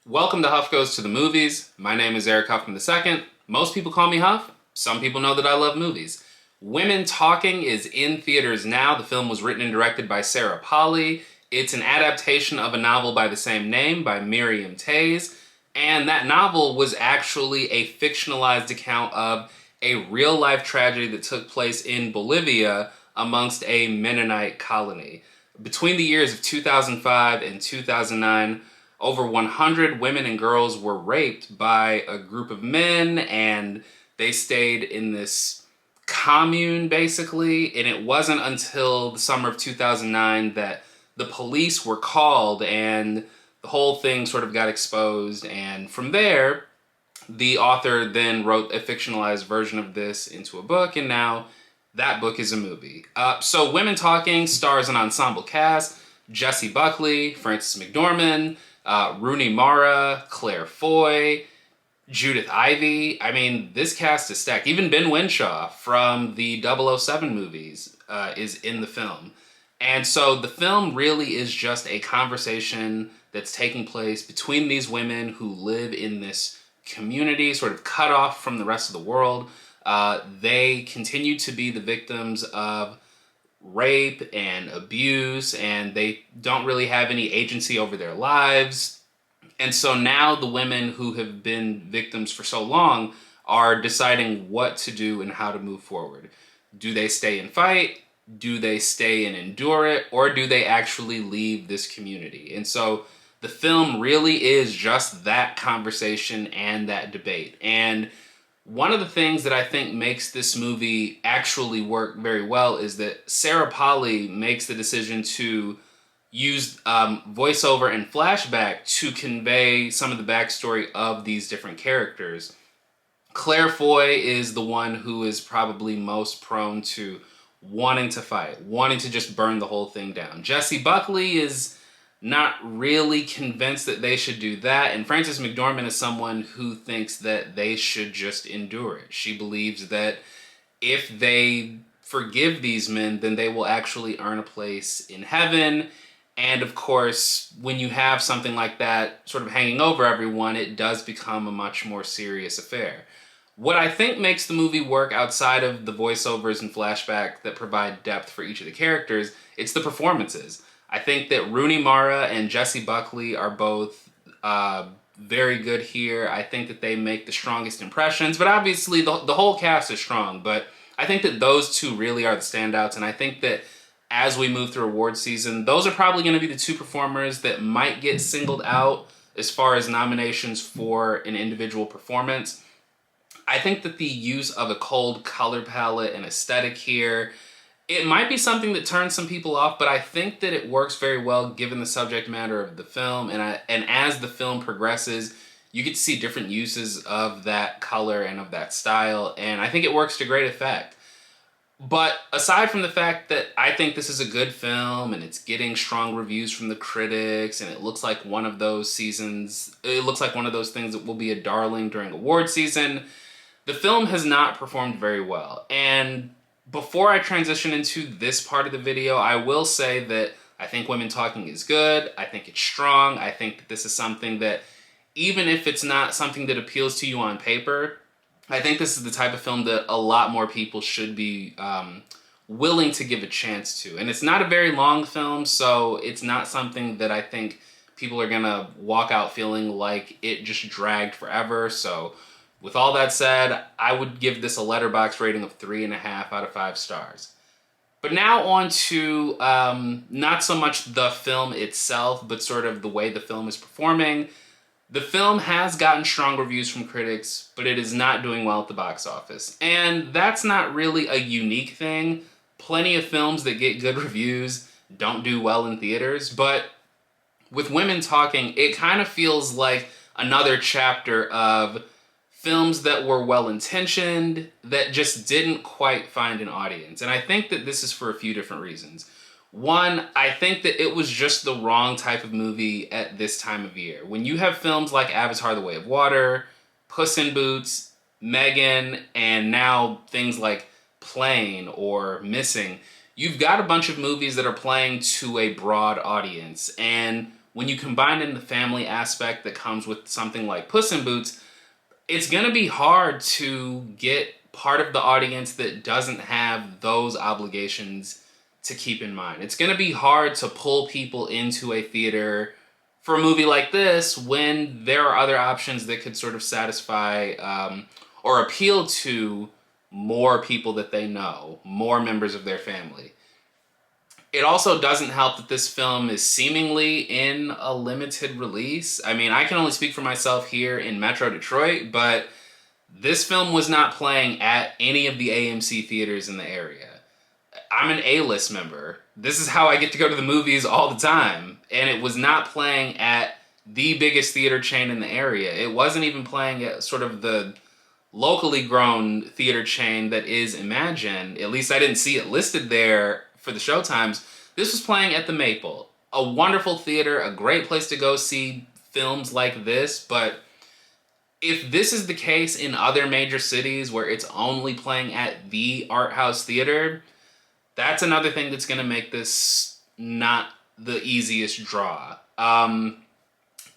Welcome to Huff Goes to the Movies. My name is Eric Huffman II. Most people call me Huff. Some people know that I love movies. Women Talking is in theaters now. The film was written and directed by Sarah Polley. It's an adaptation of a novel by the same name by Miriam Toews. And that novel was actually a fictionalized account of a real-life tragedy that took place in Bolivia amongst a Mennonite colony. Between the years of 2005 and 2009, over 100 women and girls were raped by a group of men, and they stayed in this commune, basically. And it wasn't until the summer of 2009 that the police were called, and the whole thing sort of got exposed. And from there, the author then wrote a fictionalized version of this into a book, and now that book is a movie. So Women Talking stars an ensemble cast: Jessie Buckley, Frances McDormand, Rooney Mara, Claire Foy, Judith Ivey. I mean, this cast is stacked. Even Ben Whishaw from the 007 movies is in the film. And so the film really is just a conversation that's taking place between these women who live in this community, sort of cut off from the rest of the world. They continue to be the victims of rape and abuse, and they don't really have any agency over their lives. And so now the women who have been victims for so long are deciding what to do and how to move forward. Do they stay and fight? Do they stay and endure it? Or do they actually leave this community? And so the film really is just that conversation and that debate. And one of the things that I think makes this movie actually work very well is that Sarah Polley makes the decision to use voiceover and flashback to convey some of the backstory of these different characters. Claire Foy is the one who is probably most prone to wanting to fight, wanting to just burn the whole thing down. Jessie Buckley is not really convinced that they should do that. And Frances McDormand is someone who thinks that they should just endure it. She believes that if they forgive these men, then they will actually earn a place in heaven. And of course, when you have something like that sort of hanging over everyone, it does become a much more serious affair. What I think makes the movie work outside of the voiceovers and flashback that provide depth for each of the characters, it's the performances. I think that Rooney Mara and Jessie Buckley are both very good here. I think that they make the strongest impressions, but obviously the whole cast is strong. But I think that those two really are the standouts, and I think that as we move through award season, those are probably going to be the two performers that might get singled out as far as nominations for an individual performance. I think that the use of a cold color palette and aesthetic here, it might be something that turns some people off, but I think that it works very well given the subject matter of the film. And as the film progresses, you get to see different uses of that color and of that style, and I think it works to great effect. But aside from the fact that I think this is a good film and it's getting strong reviews from the critics, and it looks like one of those things that will be a darling during award season, the film has not performed very well. And before I transition into this part of the video, I will say that I think Women Talking is good. I think it's strong. I think that this is something that, even if it's not something that appeals to you on paper, I think this is the type of film that a lot more people should be willing to give a chance to. And it's not a very long film, so it's not something that I think people are going to walk out feeling like it just dragged forever. So with all that said, I would give this a Letterboxd rating of 3.5 out of 5 stars. But now on to not so much the film itself, but sort of the way the film is performing. The film has gotten strong reviews from critics, but it is not doing well at the box office. And that's not really a unique thing. Plenty of films that get good reviews don't do well in theaters, but with Women Talking, it kind of feels like another chapter of films that were well-intentioned that just didn't quite find an audience. And I think that this is for a few different reasons. One, I think that it was just the wrong type of movie at this time of year. When you have films like Avatar: The Way of Water, Puss in Boots, Megan, and now things like Plane or Missing, you've got a bunch of movies that are playing to a broad audience. And when you combine in the family aspect that comes with something like Puss in Boots, it's going to be hard to get part of the audience that doesn't have those obligations to keep in mind. It's going to be hard to pull people into a theater for a movie like this when there are other options that could sort of satisfy or appeal to more people that they know, more members of their family. It also doesn't help that this film is seemingly in a limited release. I mean, I can only speak for myself here in Metro Detroit, but this film was not playing at any of the AMC theaters in the area. I'm an A-list member. This is how I get to go to the movies all the time. And it was not playing at the biggest theater chain in the area. It wasn't even playing at sort of the locally grown theater chain that is Imagine. At least I didn't see it listed there for the showtimes. This was playing at the Maple. A wonderful theater, a great place to go see films like this, but if this is the case in other major cities where it's only playing at the art house theater, that's another thing that's going to make this not the easiest draw. And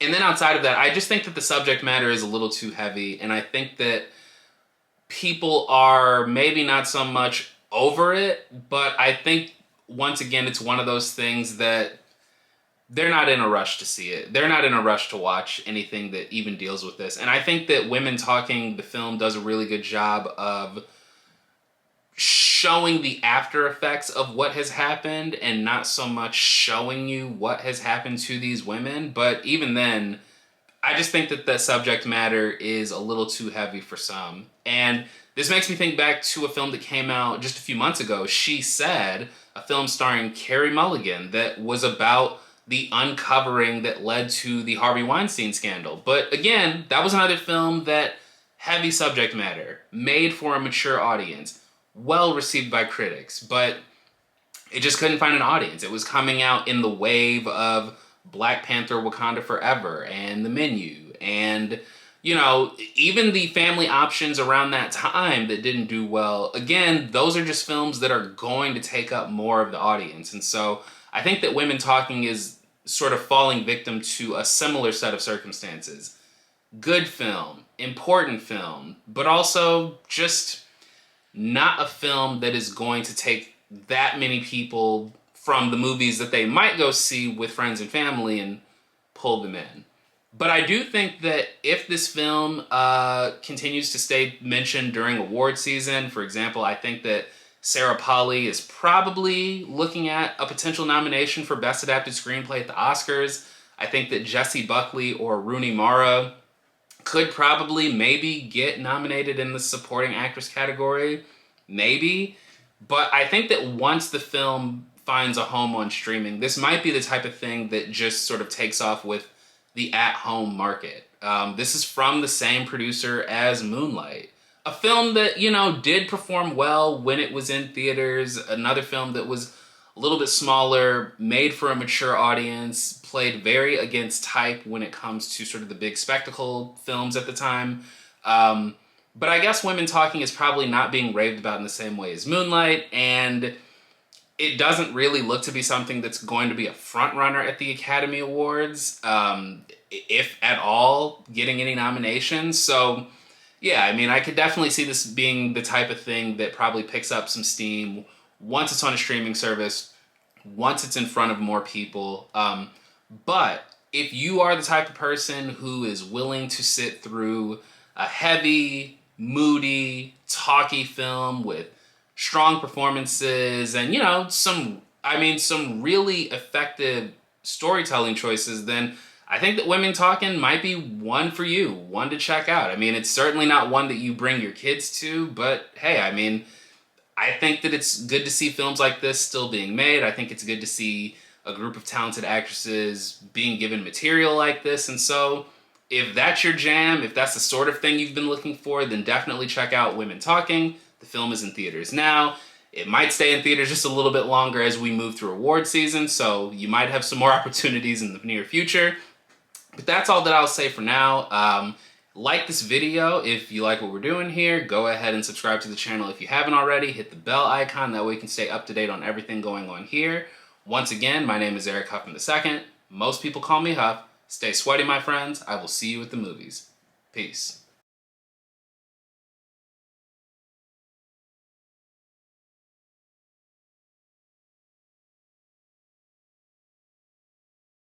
then outside of that, I just think that the subject matter is a little too heavy, and I think that people are maybe not so much over it, but I think, once again, it's one of those things that they're not in a rush to see it. They're not in a rush to watch anything that even deals with this. And I think that Women Talking, the film, does a really good job of showing the after effects of what has happened and not so much showing you what has happened to these women. But even then, I just think that the subject matter is a little too heavy for some. And this makes me think back to a film that came out just a few months ago, She Said, a film starring Carey Mulligan that was about the uncovering that led to the Harvey Weinstein scandal. But again, that was another film that heavy subject matter, made for a mature audience, well received by critics, but it just couldn't find an audience. It was coming out in the wave of Black Panther Wakanda Forever and The Menu and, you know, even the family options around that time that didn't do well. Again, those are just films that are going to take up more of the audience. And so I think that Women Talking is sort of falling victim to a similar set of circumstances. Good film, important film, but also just not a film that is going to take that many people from the movies that they might go see with friends and family and pull them in. But I do think that if this film continues to stay mentioned during award season, for example, I think that Sarah Polley is probably looking at a potential nomination for Best Adapted Screenplay at the Oscars. I think that Jessie Buckley or Rooney Mara could probably maybe get nominated in the supporting actress category. Maybe. But I think that once the film finds a home on streaming, this might be the type of thing that just sort of takes off with the at-home market. This is from the same producer as Moonlight. A film that, you know, did perform well when it was in theaters. Another film that was a little bit smaller, made for a mature audience, played very against type when it comes to sort of the big spectacle films at the time. But I guess Women Talking is probably not being raved about in the same way as Moonlight, and it doesn't really look to be something that's going to be a front runner at the Academy Awards, if at all, getting any nominations. So yeah, I mean, I could definitely see this being the type of thing that probably picks up some steam once it's on a streaming service, once it's in front of more people. But if you are the type of person who is willing to sit through a heavy, moody, talky film with strong performances and, you know, some really effective storytelling choices, then I think that Women Talking might be one for you, one to check out. I mean, it's certainly not one that you bring your kids to, but hey, I mean, I think that it's good to see films like this still being made. I think it's good to see a group of talented actresses being given material like this. And so if that's your jam, if that's the sort of thing you've been looking for, then definitely check out Women Talking. The film is in theaters now. It might stay in theaters just a little bit longer as we move through award season, so you might have some more opportunities in the near future. But that's all that I'll say for now. Like this video if you like what we're doing here. Go ahead and subscribe to the channel if you haven't already. Hit the bell icon, that way you can stay up to date on everything going on here. Once again, my name is Eric Huffman II. Most people call me Huff. Stay sweaty, my friends. I will see you at the movies. Peace.